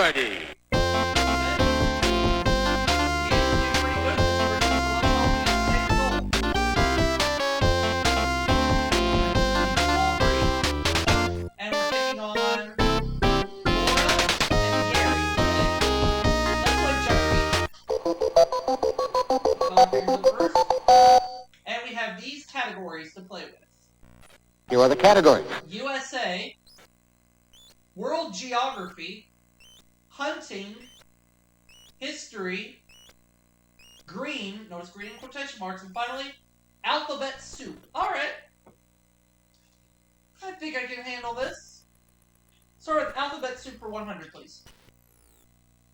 Jeopardy! And we have these categories to play with. Here are the categories. USA, World Geography, Hunting, History, Green, notice green in quotation marks, and finally, Alphabet Soup. Alright. I think I can handle this. Start with Alphabet Soup for 100, please.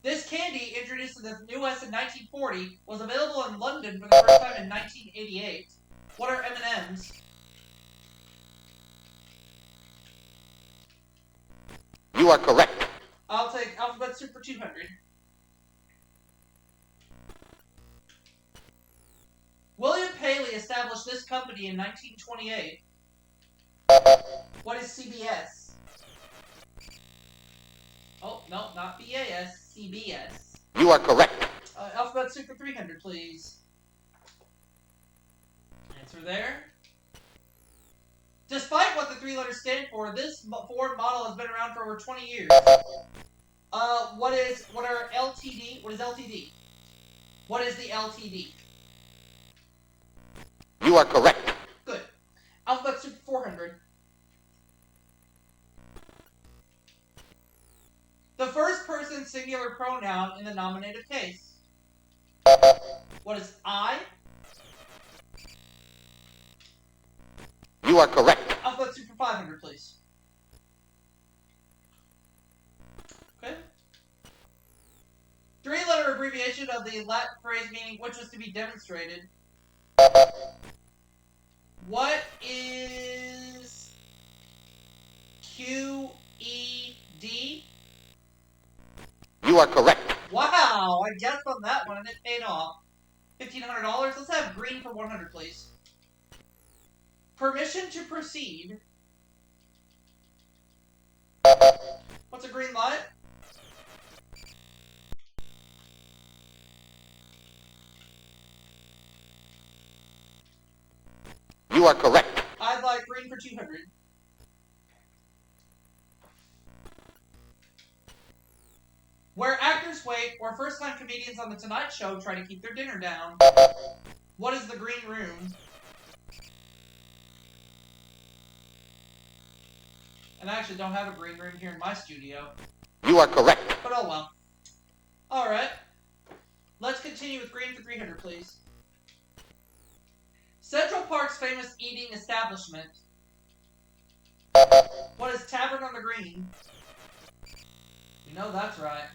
This candy, introduced to the U.S. in 1940, was available in London for the first time in 1988. What are M&M's? You are correct. I'll take Alphabet Soup for 200. William Paley established this company in 1928. What is CBS? Oh, no, not BAS, CBS. You are correct. Alphabet Soup for 300, please. Answer there. Despite what the three letters stand for, this Ford model has been around for over 20 years. What are LTD? What is LTD? What is the LTD? You are correct. Good. Alphabet Soup 400. The first person singular pronoun in the nominative case. What is I? You are correct. Alphabet Soup for 500, please. Okay. Three-letter abbreviation of the Latin phrase meaning which was to be demonstrated. What is QED? You are correct. Wow, I guessed on that one and it paid off. $1,500. Let's have green for 100, please. Permission to proceed. What's a green light? You are correct. I'd like green for 200. Where actors wait, or first-time comedians on The Tonight Show try to keep their dinner down. What is the green room? And I actually don't have a green room here in my studio. You are correct. But oh well. Alright. Let's continue with green for 300, please. Central Park's famous eating establishment. What is Tavern on the Green? You know that's right.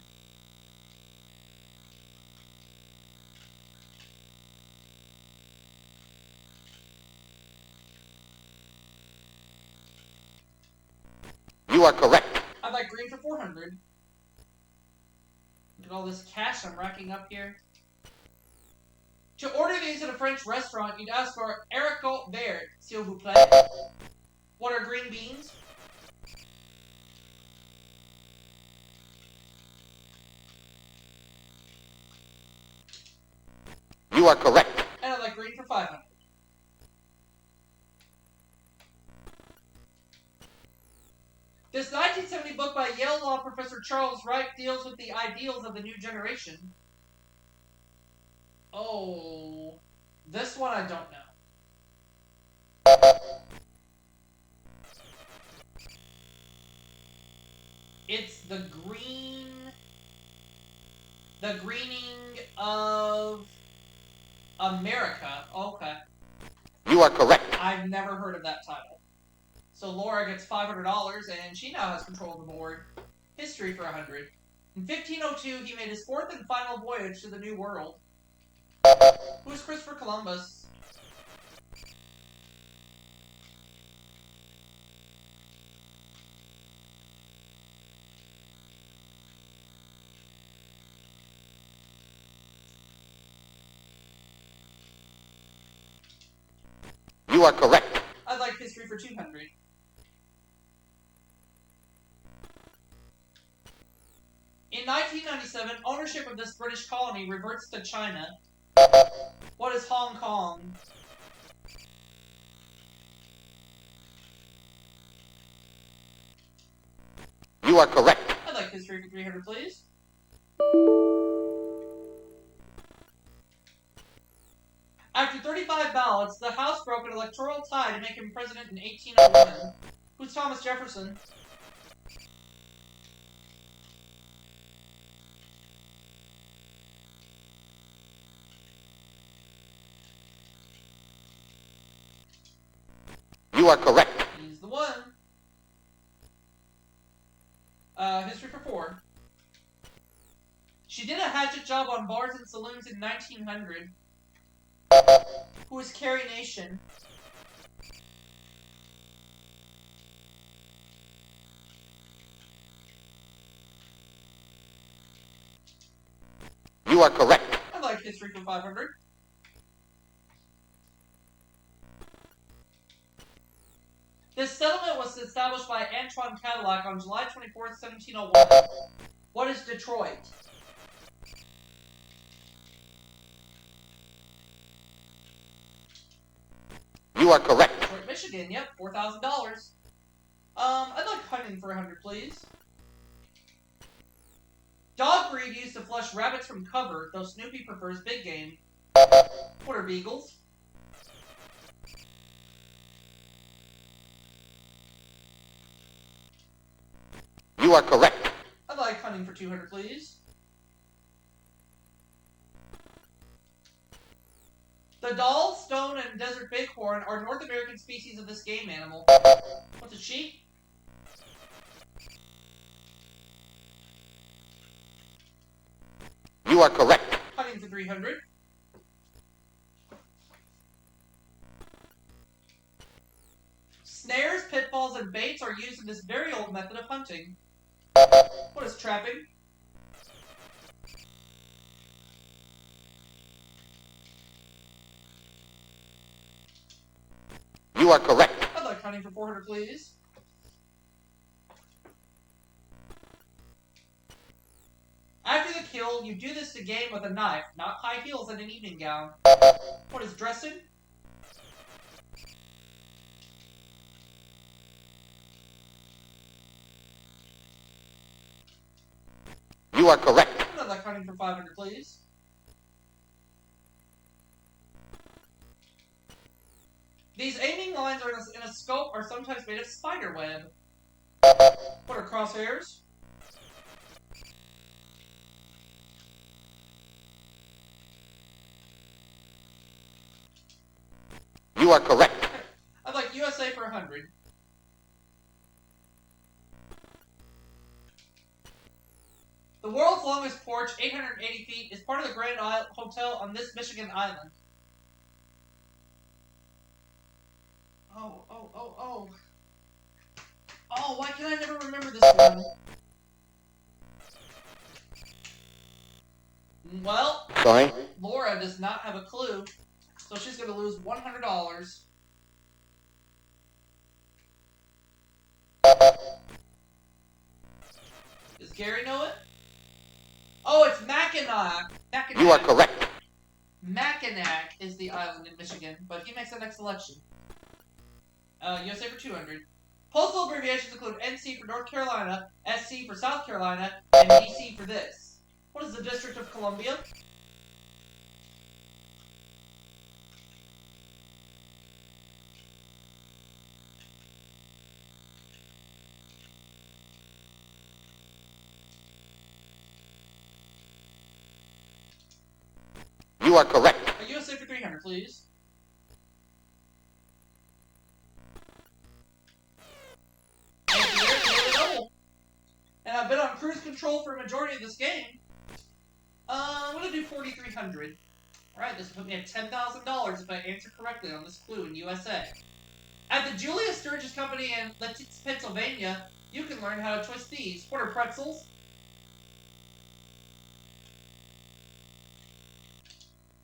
You are correct. I'd like green for 400. Look at all this cash I'm racking up here. To order these at a French restaurant, you'd ask for haricot vert, s'il vous plaît. What are green beans? You are correct. And I'd like green for 500. This 1970 book by Yale law professor Charles Wright deals with the ideals of the new generation. Oh, this one I don't know. It's the greening of America. Okay. You are correct. I've never heard of that title. So Laura gets $500, and she now has control of the board. History for 100. In 1502, he made his fourth and final voyage to the New World. Who's Christopher Columbus? You are correct. I'd like history for 200. In In 1997, ownership of this British colony reverts to China. What is Hong Kong? You are correct. I'd like history for 300, please. After 35 ballots, the House broke an electoral tie to make him president in 1801. Who's Thomas Jefferson? You are correct. He's the one. History for 4. She did a hatchet job on bars and saloons in 1900. Who is Carrie Nation? You are correct. I'd like history for 500. This settlement was established by Antoine Cadillac on July 24th, 1701. What is Detroit? You are correct. Detroit, Michigan. Yep, $4,000. I'd like hunting for 100, please. Dog breed used to flush rabbits from cover, though Snoopy prefers big game. What are beagles? You are correct. I'd like hunting for 200, please. The doll, stone, and desert bighorn are North American species of this game animal. What's a sheep? You are correct. Hunting for 300. Snares, pitfalls, and baits are used in this very old method of hunting. What is trapping? You are correct. I'd like hunting for 400, please. After the kill, you do this to game with a knife, not high heels and an evening gown. What is dressing? You are correct. I'd like hunting for 500, please. These aiming lines are in a scope are sometimes made of spider web. What are crosshairs? You are correct. I'd like USA for 100. The world's longest porch, 880 feet, is part of the Grand Hotel on this Michigan island. Oh. Oh, why can I never remember this one? Well, Sorry. Laura does not have a clue, so she's going to lose $100. Does Gary know it? Oh, it's Mackinac. You are correct. Mackinac is the island in Michigan, but he makes the next selection. USA for 200. Postal abbreviations include NC for North Carolina, SC for South Carolina, and DC for this. What is the District of Columbia? You are correct. USA for 300, please. And I've been on cruise control for a majority of this game. I'm going to do 4,300. Alright, this will put me at $10,000 if I answer correctly on this clue in USA. At the Julia Sturgis Company in Letitz, Pennsylvania, you can learn how to twist these. What are pretzels?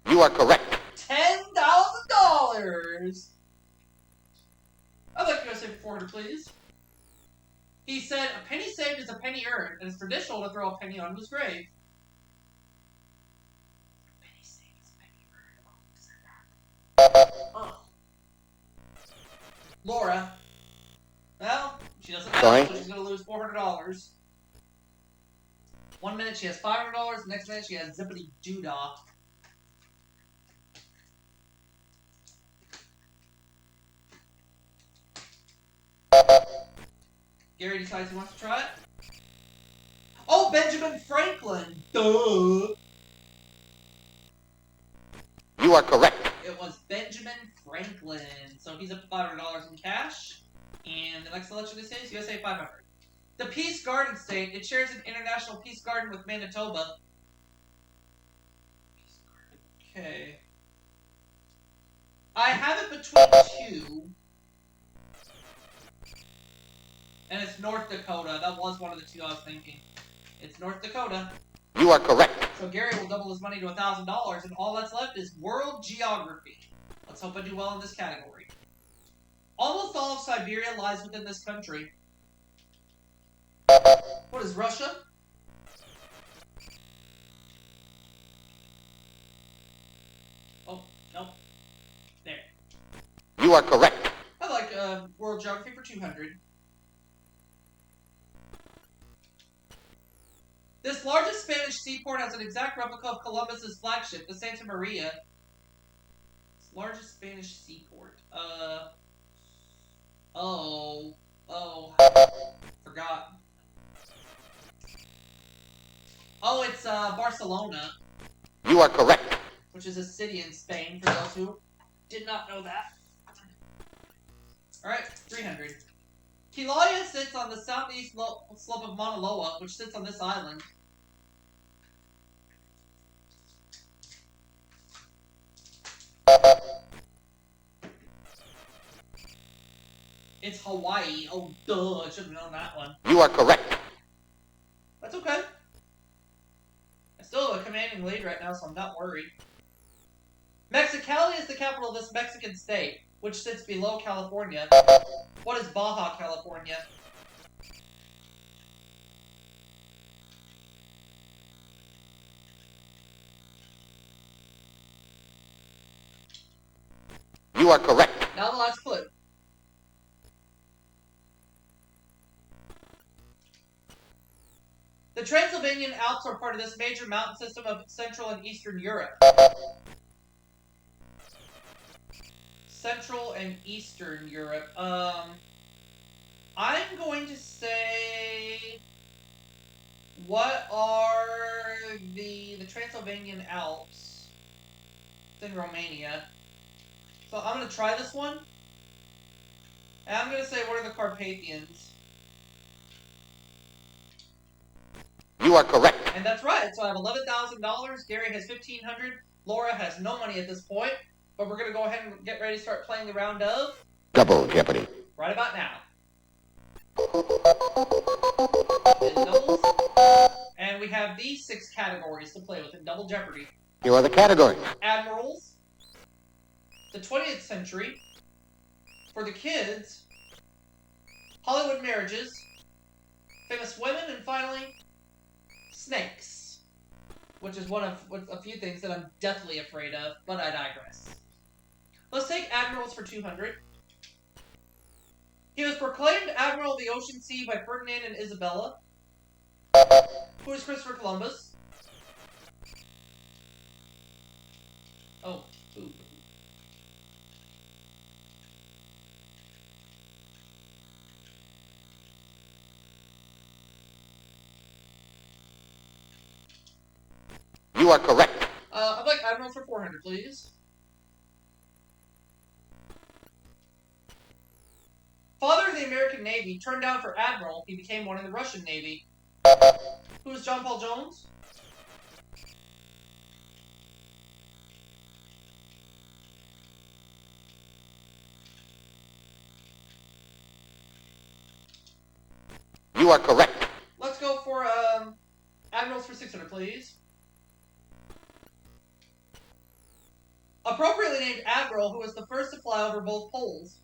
You are correct. $10,000! I'd like USA for 400, please. He said, "A penny saved is a penny earned, and it's traditional to throw a penny onto his grave." A penny saved is a penny earned. Oh, who said that? Oh. Laura. Well, she doesn't know, Sorry? so she's going to lose $400. 1 minute she has $500, the next minute she has zippity doodah. Gary decides he wants to try it. Oh, Benjamin Franklin! Duh! You are correct. It was Benjamin Franklin. So he's up to $500 in cash. And the next selection is his, USA 500. The Peace Garden State. It shares an international peace garden with Manitoba. Okay. I have it between two. And it's North Dakota. That was one of the two I was thinking. It's North Dakota. You are correct. So Gary will double his money to $1,000, and all that's left is world geography. Let's hope I do well in this category. Almost all of Siberia lies within this country. What is Russia? Oh, nope. There. You are correct. I like world geography for 200. This largest Spanish seaport has an exact replica of Columbus's flagship, the Santa Maria. This largest Spanish seaport. Forgot. Oh, it's Barcelona. You are correct. Which is a city in Spain, for those who did not know that. Alright, 300. Kilauea sits on the southeast slope of Mauna Loa, which sits on this island. It's Hawaii. Oh, duh, I should have known that one. You are correct. That's okay. I still have a commanding lead right now, so I'm not worried. Mexicali is the capital of this Mexican state, which sits below California. What is Baja California? You are correct. Now the last clue. The Transylvanian Alps are part of this major mountain system of Central and Eastern Europe. Central and Eastern Europe. I'm going to say, what are the Transylvanian Alps? It's in Romania. So I'm going to try this one. And I'm going to say, what are the Carpathians? You are correct. And that's right. So I have $11,000. Gary has $1,500. Laura has no money at this point. But we're going to go ahead and get ready to start playing the round of Double Jeopardy. right about now. And we have these 6 categories to play with in Double Jeopardy. Here are the categories. Admirals, the 20th century, for the kids, Hollywood marriages, famous women, and finally, snakes. Which is one of a few things that I'm deathly afraid of, but I digress. Let's take Admirals for 200. He was proclaimed Admiral of the Ocean Sea by Ferdinand and Isabella. Who is Christopher Columbus? Oh, ooh. You are correct. I'd like Admirals for 400, please. Father of the American Navy, turned down for Admiral, he became one in the Russian Navy. Who is John Paul Jones? You are correct. Let's go for Admirals for 600, please. Appropriately named Admiral, who was the first to fly over both poles.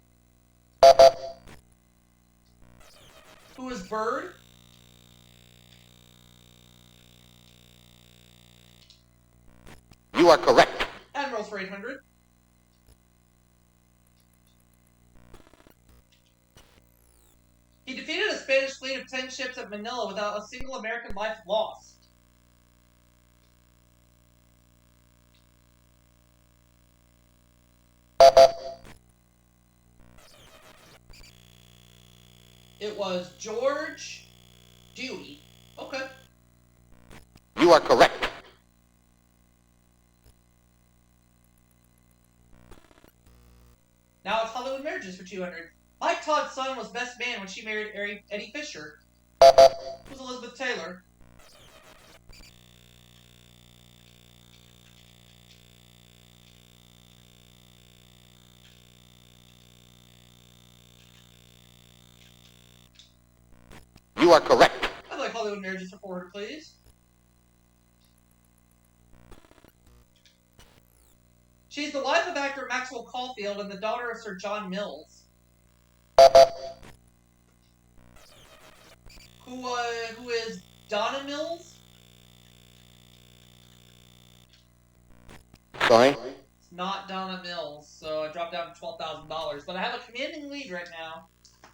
Who is Bird? You are correct. Admirals for 800. He defeated a Spanish fleet of 10 ships at Manila without a single American life lost. It was George Dewey. Okay. You are correct. Now it's Hollywood Marriages for 200. Mike Todd's son was best man when she married Eddie Fisher. Who's Elizabeth Taylor? You are correct. I'd like Hollywood Marriages for 400, please. She's the wife of actor Maxwell Caulfield and the daughter of Sir John Mills. Who is Donna Mills? Sorry? It's not Donna Mills, so I dropped down to $12,000. But I have a commanding lead right now,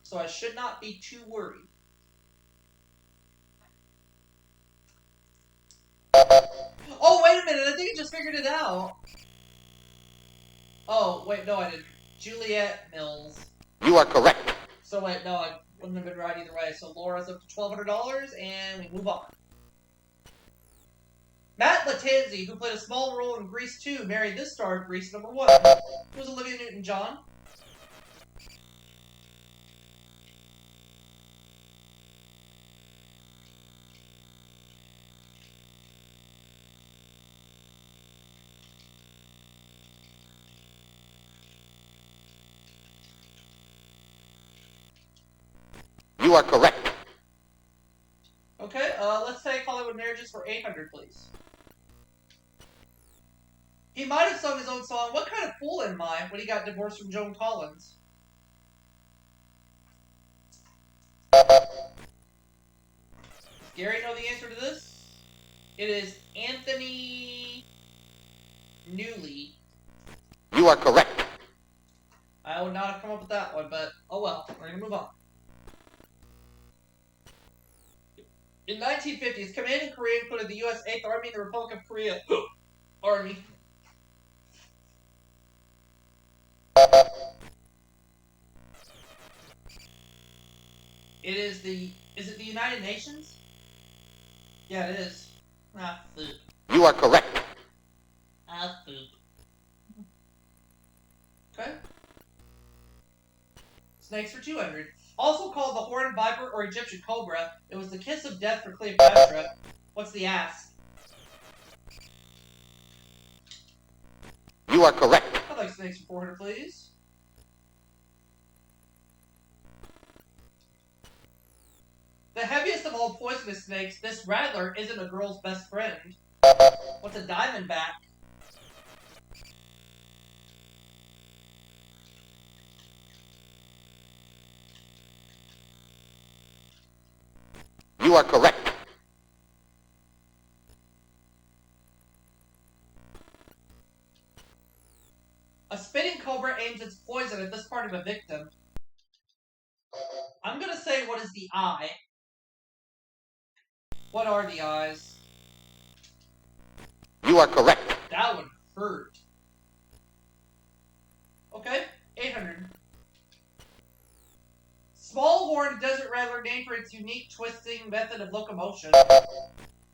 so I should not be too worried. Oh, wait a minute, I think I just figured it out. Oh, wait, no, I didn't. Juliet Mills. You are correct. So wait, no, I wouldn't have been right either way. So Laura's up to $1,200, and we move on. Matt Lattanzi, who played a small role in Grease 2, married this star of Grease number 1. Who's Olivia Newton-John? You are correct. Okay, let's take Hollywood Marriages for 800, please. He might have sung his own song, What Kind of Fool Am I, when he got divorced from Joan Collins. Does Gary know the answer to this? It is Anthony Newley. You are correct. I would not have come up with that one, but oh well, we're gonna move on. In 1950s, commanding Korea included the U.S. 8th Army and the Republic of Korea Army. Is it the United Nations? Yeah, it is. Ah, food. You are correct. Ah, food. Okay. Snakes for 200. Also called the horned viper or Egyptian cobra, it was the kiss of death for Cleopatra. What's the ass? You are correct. I'd like snakes for 400, please. The heaviest of all poisonous snakes, this rattler isn't a girl's best friend. What's a diamondback? You are correct. A spitting cobra aims its poison at this part of a victim. I'm gonna say, what is the eye? What are the eyes? You are correct. That would hurt. Okay, 800. Small horned desert rattler named for its unique twisting method of locomotion.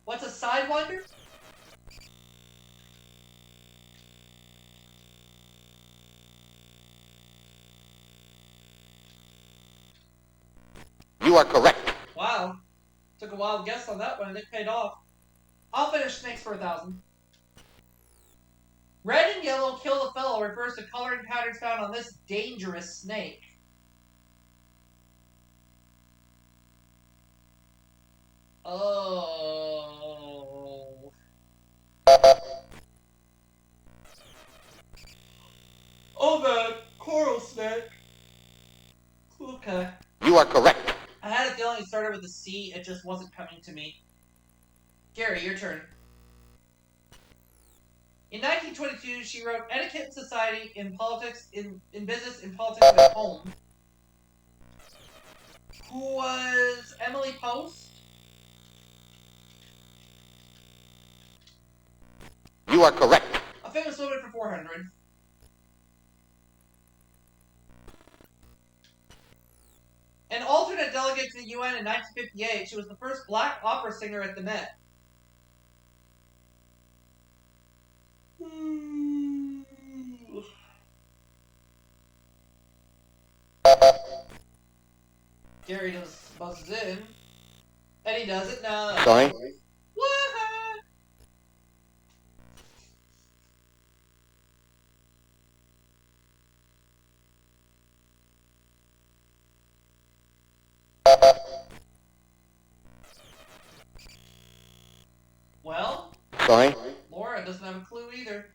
What's a sidewinder? You are correct. Wow. Took a wild guess on that one and it paid off. I'll finish snakes for 1,000. Red and yellow kill the fellow refers to coloring patterns found on this dangerous snake. Oh. Oh man, coral snake. Okay. You are correct. I had a feeling C, it just wasn't coming to me. Gary, your turn. In 1922, she wrote Etiquette in Society, in Politics, in Business, in Politics, and at Home. Who was Emily Post? You are correct. A famous woman for 400. An alternate delegate to the UN in 1958, she was the first black opera singer at the Met. Gary just buzzes in. Eddie does it. No. Sorry. What? Well, Sorry. Laura doesn't have a clue either.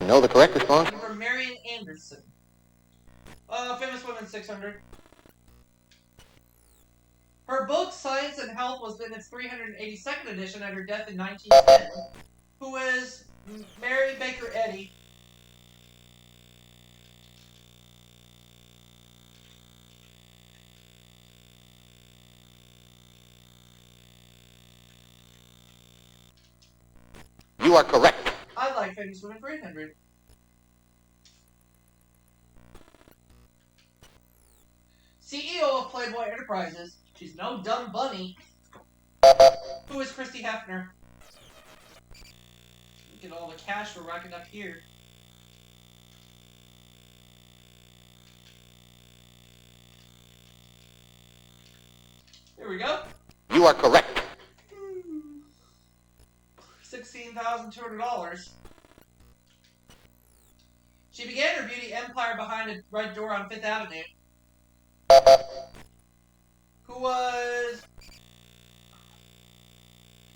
Know the correct response? From Marian Anderson. Famous woman 600. Her book, Science and Health, was in its 382nd edition at her death in 1910. Who is Mary Baker Eddy? You are correct. I like famous women for 800. CEO of Playboy Enterprises. She's no dumb bunny. Who is Christy Hefner? Look at all the cash we're racking up here. Here we go. You are correct. $16,200. She began her beauty empire behind a red door on 5th Avenue. Who was...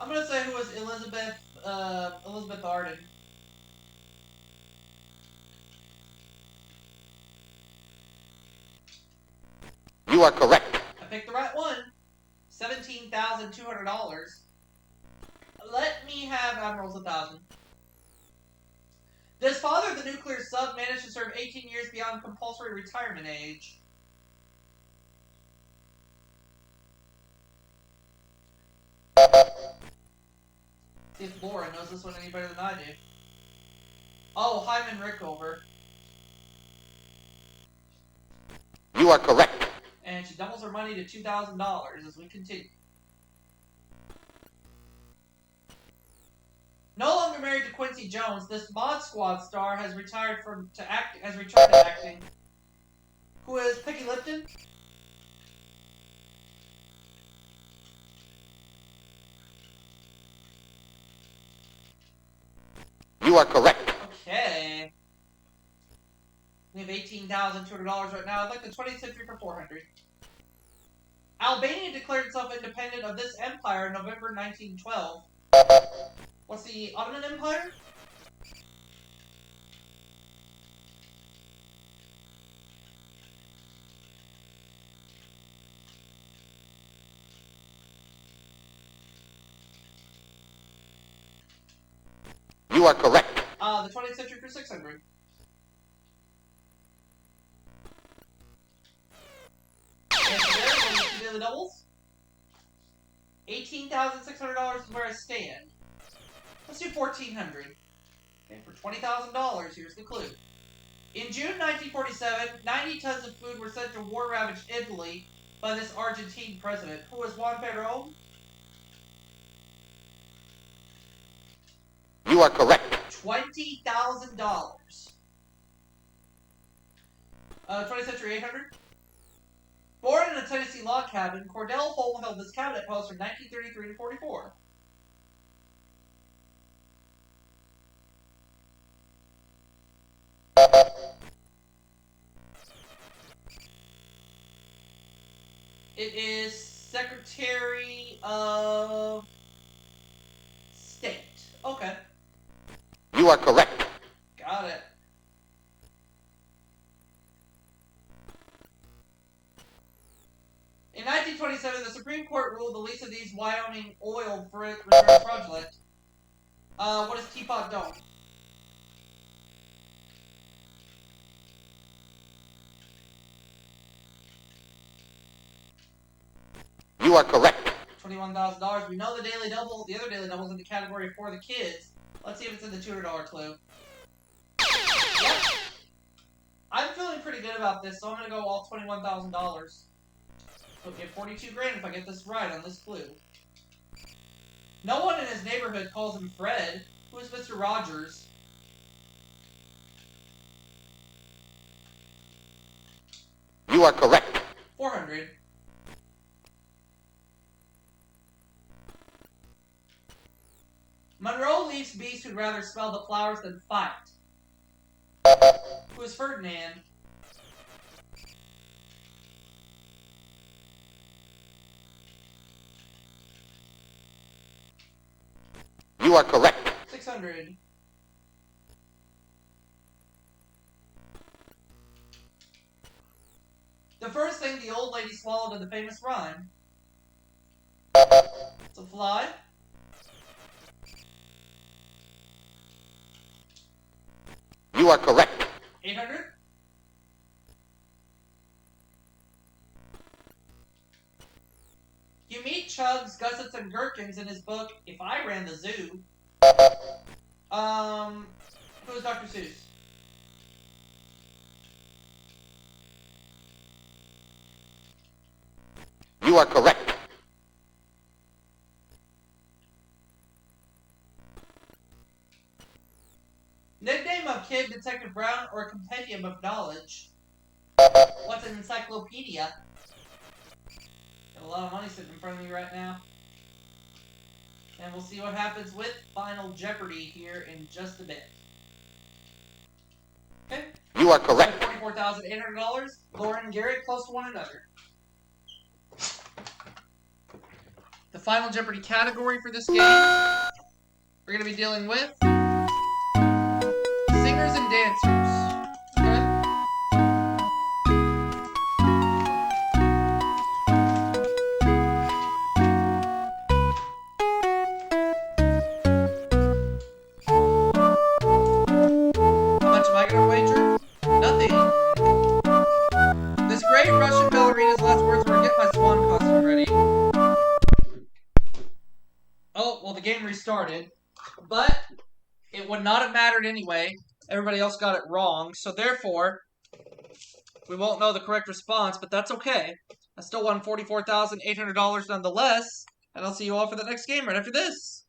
I'm gonna say who was Elizabeth Arden. You are correct. I picked the right one. $17,200. Let me have Admiral's 1,000. Does father of the nuclear sub manage to serve 18 years beyond compulsory retirement age? See if Laura knows this one any better than I do. Oh, Hyman Rickover. You are correct. And she doubles her money to $2,000 as we continue. No longer married to Quincy Jones, this Mod Squad star has returned to acting. Who is Peggy Lipton? You are correct. Okay. We have $18,200 right now. I'd like the 20th century for 400. Albania declared itself independent of this empire in November 1912. What's the Ottoman Empire? You are correct. The 20th century for 600. And so there, we'll do daily doubles. $18,600 is where I stand. Let's do $1,400. Okay, for $20,000, here's the clue. In June 1947, 90 tons of food were sent to war-ravaged Italy by this Argentine president. Who was Juan Perón? You are correct. $20,000. 20th century 800. Born in a Tennessee log cabin, Cordell Hull held this cabinet post from 1933 to 44. It is Secretary of Okay. You are correct. Got it. In 1927, the Supreme Court ruled the lease of these Wyoming oil reserves fraudulent. What is Teapot Dome? You are correct. $21,000. We know the Daily Double, the other Daily Double's in the category for the kids. Let's see if it's in the $200 clue. Yep. I'm feeling pretty good about this, so I'm gonna go all $21,000. So get 42 grand if I get this right on this clue. No one in his neighborhood calls him Fred. Who is Mr. Rogers? You are correct. 400. Monroe leaves beasts who'd rather smell the flowers than fight. Who is Ferdinand? You are correct. 600. The first thing the old lady swallowed in the famous rhyme. It's a fly. You are correct. 800. You meet Chugs, Gussets, and Gherkins in his book, If I Ran the Zoo. Who is Dr. Seuss? You are correct. Nickname of Kid Detective Brown or a compendium of knowledge? What's an encyclopedia? Got a lot of money sitting in front of me right now. And we'll see what happens with Final Jeopardy here in just a bit. Okay. You are correct. $44,800. Lauren and Garrett close to one another. The Final Jeopardy category for this game, we're going to be dealing with singers and dancers. Okay? How much am I going to wager? Nothing. This great Russian ballerina's last words were, "Get my swan costume ready." Oh, well, the game restarted. But it would not have mattered anyway. Everybody else got it wrong. So therefore, we won't know the correct response, but that's okay. I still won $44,800 nonetheless. And I'll see you all for the next game right after this.